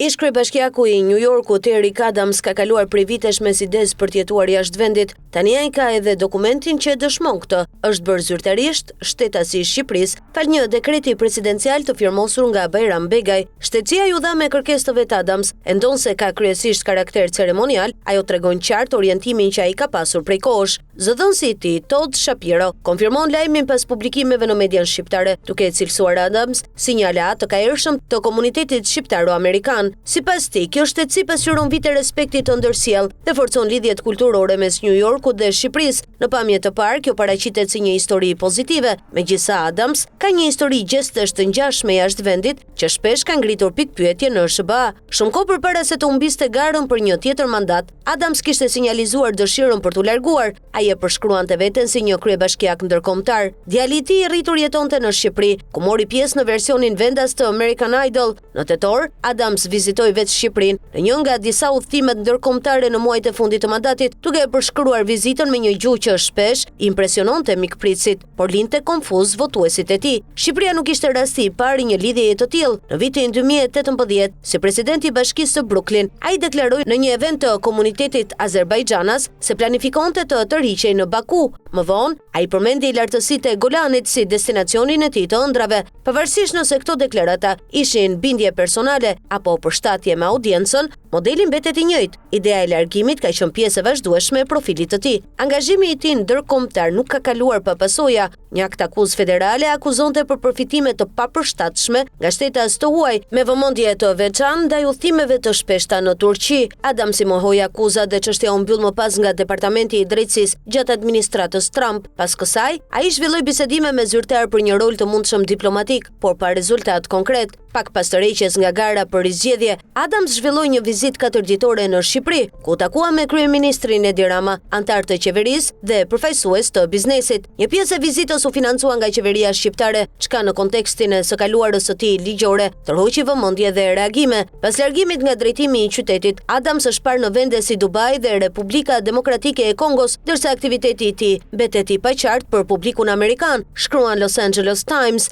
Ish kryebashkiaku i New Yorkut Eric Adams ka kaluar prej vitesh me sides për të jetuar jashtë vendit. Tani ai ka edhe dokumentin që dëshmon këtë. Është bërë zyrtarisht shtetasi i Shqipërisë fal një dekreti presidencial të firmosur nga Bajram Begaj. Shtetësia ju dha me kërkesë të vet Adams, e ndonë se ka kryesisht karakter ceremonial, ajo tregon qartë orientimin që ai ka pasur prej kohësh. Zëdhënësi i tij, Todd Shapiro, konfirmon lajmin pas publikimeve në median shqiptare, duke cilësuar Adams si një aleat të kaershëm të komunitetit shqiptaro-amerikan. Sipas tij, kjo shtetësi pasqyron vite respekti të ndërsjellë dhe forcon lidhjet kulturore mes New Yorkut dhe Shqipërisë. Në pamje të parë, kjo paraqitet si një histori pozitive, megjithëse Adams ka një histori gjestesh të ngjashme jashtë vendit, që shpesh ka ngritur pikpyetje në SBA. Shumë kohë përpara se të humbiste garën për një tjetër mandat, Adams kishte sinjalizuar dëshirën për t'u larguar. Ai e përshkruante veten si një kryebashkiak ndërkombëtar. Djali i tij rritur jetonte në Shqipëri, ku mori pjesë në versionin vendas të American Idol. Në tetor, Adams vizitoi vetë Shqipërinë në një nga disa udhëtimet ndërkombëtare në muajt e fundit të mandatit, duke e përshkruar vizitën me një gjuhë që shpesh impresiononte mikpritësit, por linte konfuz votuesit e tij. Shqipëria nuk ishte rasti i parë i një lidhjeje të tillë. Në vitin 2018, si presidenti i Bashkisë së Brooklyn, ai deklaroi në një event të komunitetit Azerbajxhanas se planifikonte të tërhiqej në Baku. Më vonë, ai përmendi lartësitë e Golanit si destinacionin e tij të ëndrave, pavarësisht nëse këto deklarata ishin bindje personale apo përshtatje me audiencën, modeli mbetet i njëjtë. Ideja e largimit ka qenë pjesë e vazhdueshme e profilit të tij. Angazhimi i tij ndërkombëtar nuk ka kaluar pa pasojë. Një akt akuzë federale akuzonte për përfitime të papërshtatshme nga shtetas të huaj, me vëmendje të veçantë ndaj udhëtimeve të shpeshta në Turqi. Adams i mohoi akuzat dhe çështja u mbyll më pas nga Departamenti i Drejtësisë gjatë administratës Trump. Pas kësaj, ai zhvilloi bisedime me zyrtar për një rol të mundshëm diplomatik, por pa rezultat konkret. Pak pas tërheqjes nga gara për rizgjedhje, Adams zhvilloi një vizitë katërditore në Shqipëri, ku takua me kryeministrin Edi Rama, antar të qeverisë dhe përfaqësues të biznesit. Një pjesë e vizitës u financua nga qeveria shqiptare, çka në kontekstin e së kaluarës së tij ligjore tërhoqi vëmendje dhe reagime. Pas largimit nga drejtimi i qytetit, Adams është parë në vende si Dubai dhe Republika Demokratike e Kongos, ndërsa aktiviteti i tij mbetet i paqartë për publikun amerikan, shkruan Los Angeles Times.